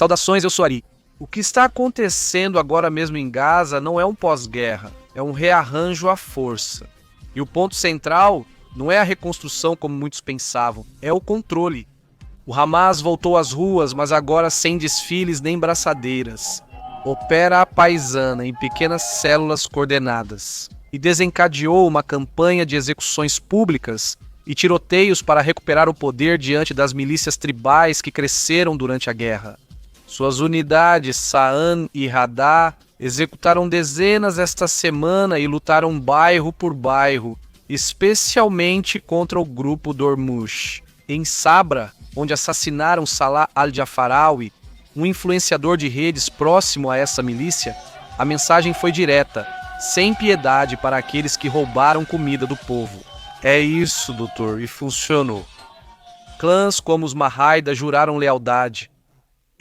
Saudações, eu sou Ari. O que está acontecendo agora mesmo em Gaza não é um pós-guerra, é um rearranjo à força. E o ponto central não é a reconstrução como muitos pensavam, é o controle. O Hamas voltou às ruas, mas agora sem desfiles nem braçadeiras. Opera à paisana em pequenas células coordenadas e desencadeou uma campanha de execuções públicas e tiroteios para recuperar o poder diante das milícias tribais que cresceram durante a guerra. Suas unidades Sa'an e Hadá executaram dezenas esta semana e lutaram bairro por bairro, especialmente contra o grupo Dormush. Em Sabra, onde assassinaram Salah al-Jafarawi, um influenciador de redes próximo a essa milícia, a mensagem foi direta, sem piedade para aqueles que roubaram comida do povo. É isso, doutor, e funcionou. Clãs como os Mahaida juraram lealdade.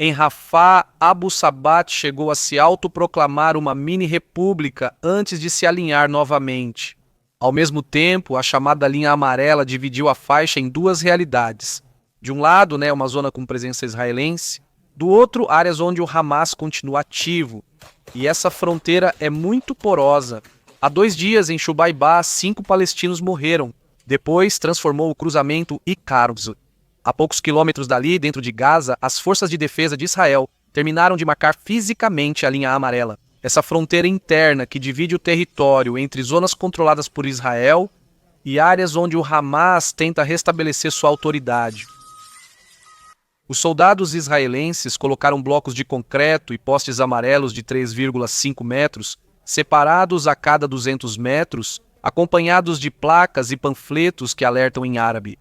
Em Rafah, Abu Sabat chegou a se autoproclamar uma mini-república antes de se alinhar novamente. Ao mesmo tempo, a chamada linha amarela dividiu a faixa em duas realidades. De um lado, uma zona com presença israelense, do outro, áreas onde o Hamas continua ativo. E essa fronteira é muito porosa. Há 2 dias, em Shubaibá, 5 palestinos morreram. Depois, transformou o cruzamento Icarus. A poucos quilômetros dali, dentro de Gaza, as forças de defesa de Israel terminaram de marcar fisicamente a linha amarela. Essa fronteira interna que divide o território entre zonas controladas por Israel e áreas onde o Hamas tenta restabelecer sua autoridade. Os soldados israelenses colocaram blocos de concreto e postes amarelos de 3,5 metros, separados a cada 200 metros, acompanhados de placas e panfletos que alertam em árabe.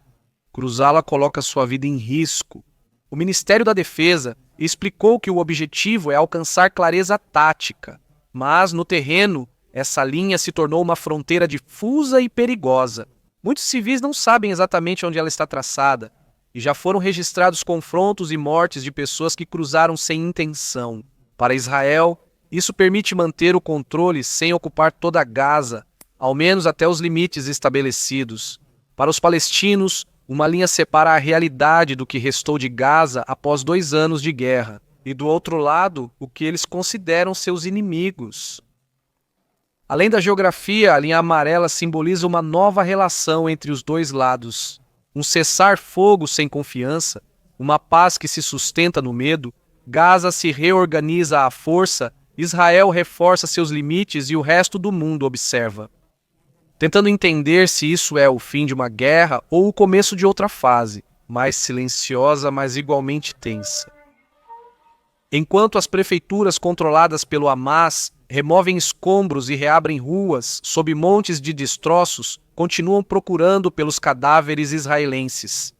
Cruzá-la coloca sua vida em risco. O Ministério da Defesa explicou que o objetivo é alcançar clareza tática, mas, no terreno, essa linha se tornou uma fronteira difusa e perigosa. Muitos civis não sabem exatamente onde ela está traçada, e já foram registrados confrontos e mortes de pessoas que cruzaram sem intenção. Para Israel, isso permite manter o controle sem ocupar toda Gaza, ao menos até os limites estabelecidos. Para os palestinos, uma linha separa a realidade do que restou de Gaza após 2 anos de guerra, e do outro lado, o que eles consideram seus inimigos. Além da geografia, a linha amarela simboliza uma nova relação entre os dois lados. Um cessar-fogo sem confiança, uma paz que se sustenta no medo, Gaza se reorganiza à força, Israel reforça seus limites e o resto do mundo observa. Tentando entender se isso é o fim de uma guerra ou o começo de outra fase, mais silenciosa, mas igualmente tensa. Enquanto as prefeituras controladas pelo Hamas removem escombros e reabrem ruas sob montes de destroços, continuam procurando pelos cadáveres israelenses.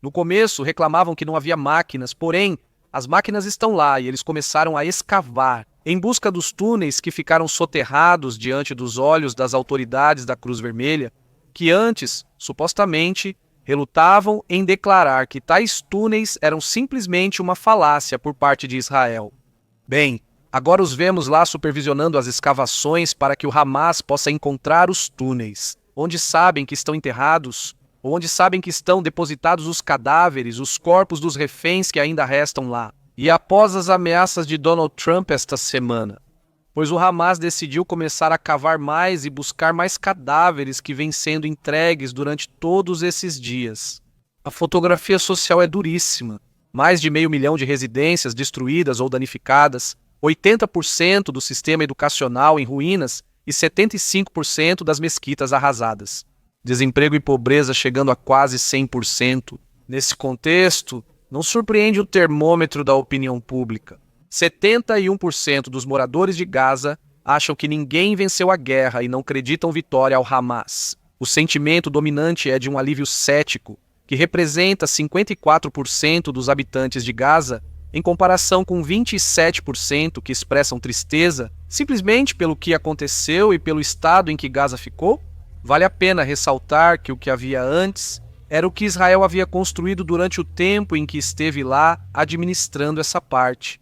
No começo, reclamavam que não havia máquinas, porém, as máquinas estão lá e eles começaram a escavar, em busca dos túneis que ficaram soterrados diante dos olhos das autoridades da Cruz Vermelha, que antes, supostamente, relutavam em declarar que tais túneis eram simplesmente uma falácia por parte de Israel. Bem, agora os vemos lá supervisionando as escavações para que o Hamas possa encontrar os túneis, onde sabem que estão enterrados, ou onde sabem que estão depositados os cadáveres, os corpos dos reféns que ainda restam lá. E após as ameaças de Donald Trump esta semana, pois o Hamas decidiu começar a cavar mais e buscar mais cadáveres que vêm sendo entregues durante todos esses dias. A fotografia social é duríssima. Mais de 500 mil de residências destruídas ou danificadas, 80% do sistema educacional em ruínas e 75% das mesquitas arrasadas. Desemprego e pobreza chegando a quase 100%. Nesse contexto, não surpreende o termômetro da opinião pública. 71% dos moradores de Gaza acham que ninguém venceu a guerra e não acreditam vitória ao Hamas. O sentimento dominante é de um alívio cético, que representa 54% dos habitantes de Gaza, em comparação com 27% que expressam tristeza simplesmente pelo que aconteceu e pelo estado em que Gaza ficou. Vale a pena ressaltar que o que havia antes era o que Israel havia construído durante o tempo em que esteve lá administrando essa parte.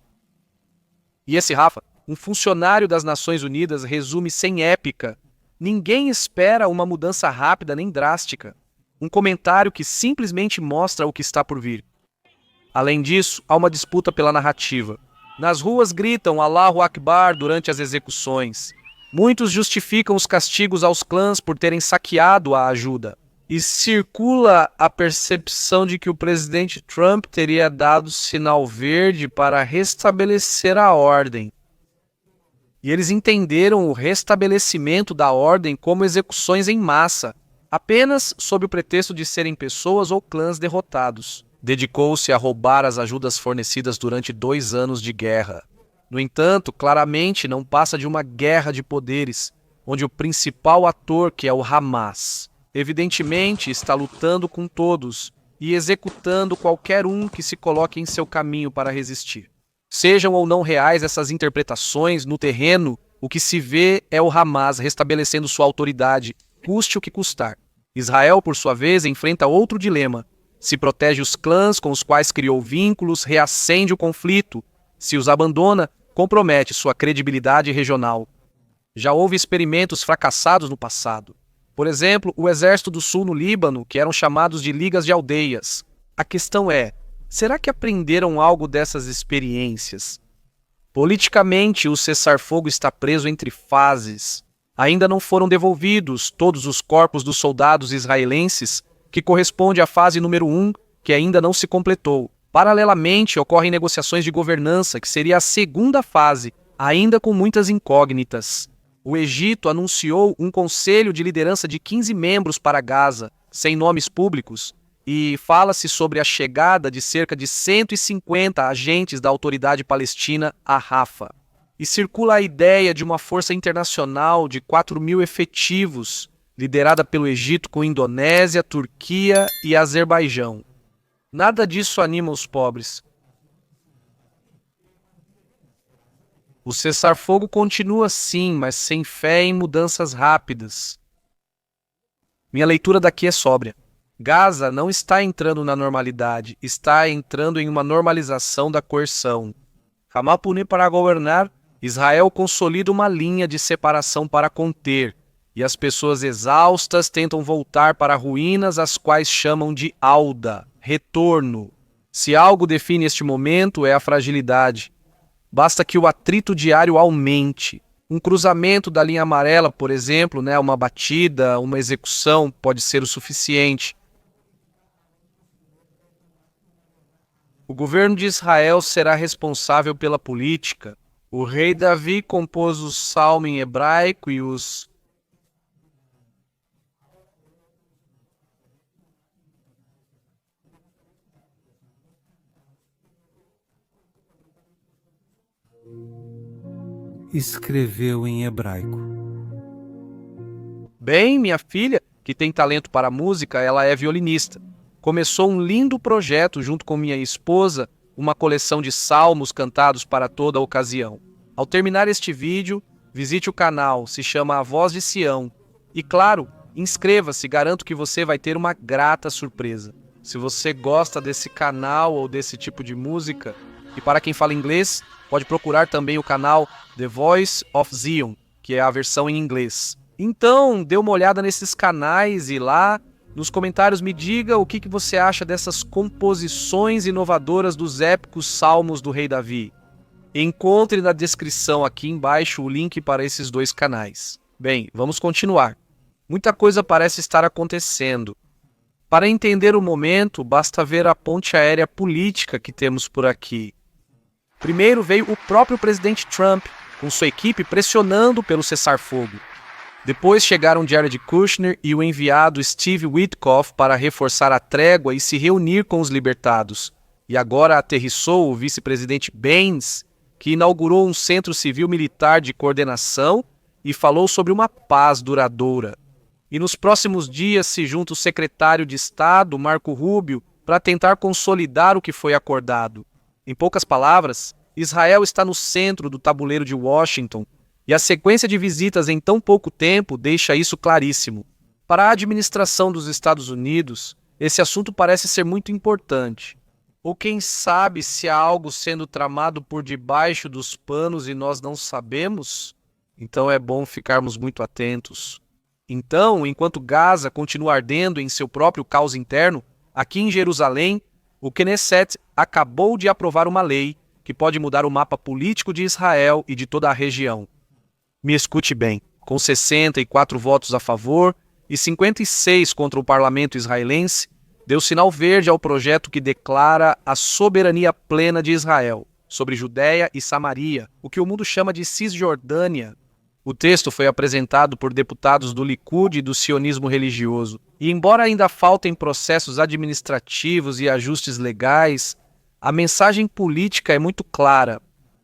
E esse Rafa, um funcionário das Nações Unidas, resume sem épica: ninguém espera uma mudança rápida nem drástica. Um comentário que simplesmente mostra o que está por vir. Além disso, há uma disputa pela narrativa. Nas ruas gritam Allahu Akbar durante as execuções. Muitos justificam os castigos aos clãs por terem saqueado a ajuda. E circula a percepção de que o presidente Trump teria dado sinal verde para restabelecer a ordem. E eles entenderam o restabelecimento da ordem como execuções em massa, apenas sob o pretexto de serem pessoas ou clãs derrotados. Dedicou-se a roubar as ajudas fornecidas durante 2 anos de guerra. No entanto, claramente não passa de uma guerra de poderes, onde o principal ator, que é o Hamas, evidentemente está lutando com todos e executando qualquer um que se coloque em seu caminho para resistir. Sejam ou não reais essas interpretações, no terreno, o que se vê é o Hamas restabelecendo sua autoridade, custe o que custar. Israel, por sua vez, enfrenta outro dilema. Se protege os clãs com os quais criou vínculos, reacende o conflito. Se os abandona, compromete sua credibilidade regional. Já houve experimentos fracassados no passado. Por exemplo, o Exército do Sul no Líbano, que eram chamados de Ligas de Aldeias. A questão é, será que aprenderam algo dessas experiências? Politicamente, o cessar-fogo está preso entre fases. Ainda não foram devolvidos todos os corpos dos soldados israelenses, que corresponde à fase número 1, que ainda não se completou. Paralelamente, ocorrem negociações de governança, que seria a segunda fase, ainda com muitas incógnitas. O Egito anunciou um conselho de liderança de 15 membros para Gaza, sem nomes públicos, e fala-se sobre a chegada de cerca de 150 agentes da autoridade palestina a Rafah. E circula a ideia de uma força internacional de 4.000 efetivos, liderada pelo Egito com Indonésia, Turquia e Azerbaijão. Nada disso anima os pobres. O cessar-fogo continua sim, mas sem fé em mudanças rápidas. Minha leitura daqui é sóbria. Gaza não está entrando na normalidade, está entrando em uma normalização da coerção. Hamas pune para governar, Israel consolida uma linha de separação para conter, e as pessoas exaustas tentam voltar para ruínas, as quais chamam de Auda, retorno. Se algo define este momento, é a fragilidade. Basta que o atrito diário aumente. Um cruzamento da linha amarela, por exemplo, uma batida, uma execução, pode ser o suficiente. O governo de Israel será responsável pela política. O rei Davi compôs o salmo em hebraico e os escreveu em hebraico. Bem, minha filha, que tem talento para música, ela é violinista. Começou um lindo projeto junto com minha esposa, uma coleção de salmos cantados para toda a ocasião. Ao terminar este vídeo, visite o canal, se chama A Voz de Sião. E claro, inscreva-se, garanto que você vai ter uma grata surpresa. Se você gosta desse canal ou desse tipo de música, e para quem fala inglês, pode procurar também o canal The Voice of Zion, que é a versão em inglês. Então, dê uma olhada nesses canais e lá, nos comentários me diga o que você acha dessas composições inovadoras dos épicos salmos do rei Davi. Encontre na descrição aqui embaixo o link para esses 2 canais. Bem, vamos continuar. Muita coisa parece estar acontecendo. Para entender o momento, basta ver a ponte aérea política que temos por aqui. Primeiro veio o próprio presidente Trump, com sua equipe pressionando pelo cessar-fogo. Depois chegaram Jared Kushner e o enviado Steve Witkoff para reforçar a trégua e se reunir com os libertados. E agora aterrissou o vice-presidente Baines, que inaugurou um centro civil-militar de coordenação e falou sobre uma paz duradoura. E nos próximos dias se junta o secretário de Estado, Marco Rubio, para tentar consolidar o que foi acordado. Em poucas palavras, Israel está no centro do tabuleiro de Washington, e a sequência de visitas em tão pouco tempo deixa isso claríssimo. Para a administração dos Estados Unidos, esse assunto parece ser muito importante. Ou quem sabe se há algo sendo tramado por debaixo dos panos e nós não sabemos? Então é bom ficarmos muito atentos. Então, enquanto Gaza continua ardendo em seu próprio caos interno, aqui em Jerusalém, O Knesset acabou de aprovar uma lei que pode mudar o mapa político de Israel e de toda a região. Me escute bem, com 64 votos a favor e 56 contra o parlamento israelense, deu sinal verde ao projeto que declara a soberania plena de Israel sobre Judeia e Samaria, o que o mundo chama de Cisjordânia. O texto foi apresentado por deputados do Likud e do sionismo religioso, e embora ainda faltem processos administrativos e ajustes legais, a mensagem política é muito clara.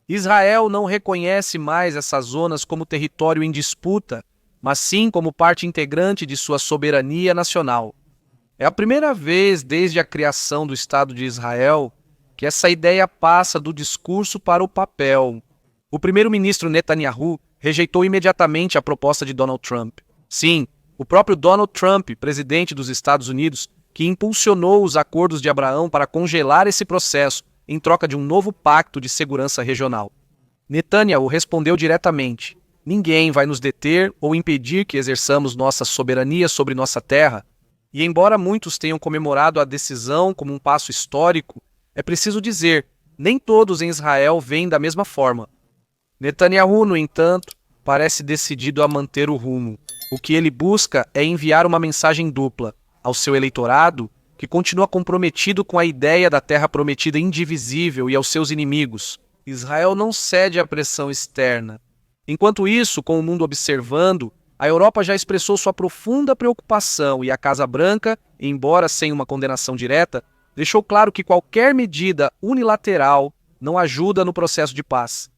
Israel não reconhece mais essas zonas como território em disputa, mas sim como parte integrante de sua soberania nacional. É a primeira vez desde a criação do Estado de Israel que essa ideia passa do discurso para o papel. O primeiro-ministro Netanyahu rejeitou imediatamente a proposta de Donald Trump. Sim, o próprio Donald Trump, presidente dos Estados Unidos, que impulsionou os acordos de Abraão para congelar esse processo em troca de um novo pacto de segurança regional. Netanyahu respondeu diretamente: ninguém vai nos deter ou impedir que exerçamos nossa soberania sobre nossa terra. E embora muitos tenham comemorado a decisão como um passo histórico, é preciso dizer, nem todos em Israel veem da mesma forma. Netanyahu, no entanto, parece decidido a manter o rumo. O que ele busca é enviar uma mensagem dupla ao seu eleitorado, que continua comprometido com a ideia da terra prometida indivisível, e aos seus inimigos. Israel não cede à pressão externa. Enquanto isso, com o mundo observando, a Europa já expressou sua profunda preocupação e a Casa Branca, embora sem uma condenação direta, deixou claro que qualquer medida unilateral não ajuda no processo de paz.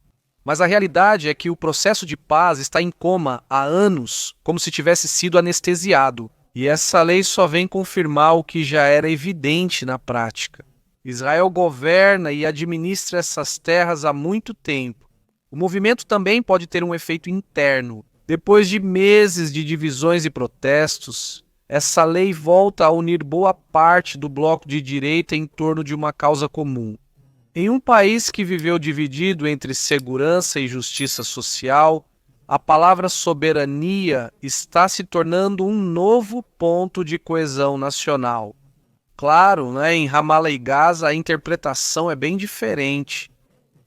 Mas a realidade é que o processo de paz está em coma há anos, como se tivesse sido anestesiado. E essa lei só vem confirmar o que já era evidente na prática. Israel governa e administra essas terras há muito tempo. O movimento também pode ter um efeito interno. Depois de meses de divisões e protestos, essa lei volta a unir boa parte do bloco de direita em torno de uma causa comum. Em um país que viveu dividido entre segurança e justiça social, a palavra soberania está se tornando um novo ponto de coesão nacional. Claro, em Ramallah e Gaza a interpretação é bem diferente.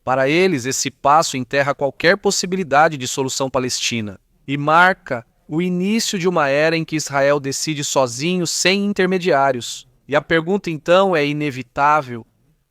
Para eles, esse passo enterra qualquer possibilidade de solução palestina e marca o início de uma era em que Israel decide sozinho, sem intermediários. E a pergunta então é inevitável: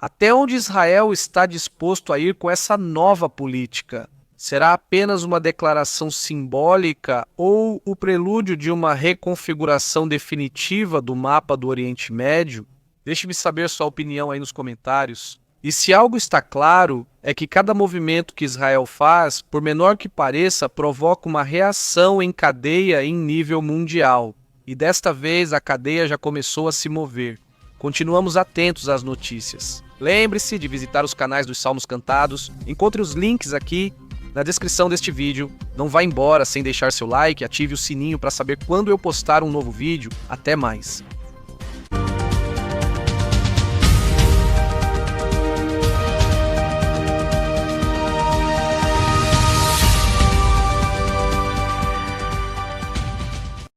até onde Israel está disposto a ir com essa nova política? Será apenas uma declaração simbólica ou o prelúdio de uma reconfiguração definitiva do mapa do Oriente Médio? Deixe-me saber sua opinião aí nos comentários. E se algo está claro, é que cada movimento que Israel faz, por menor que pareça, provoca uma reação em cadeia em nível mundial. E desta vez a cadeia já começou a se mover. Continuamos atentos às notícias. Lembre-se de visitar os canais dos Salmos Cantados. Encontre os links aqui na descrição deste vídeo. Não vá embora sem deixar seu like, ative o sininho para saber quando eu postar um novo vídeo. Até mais!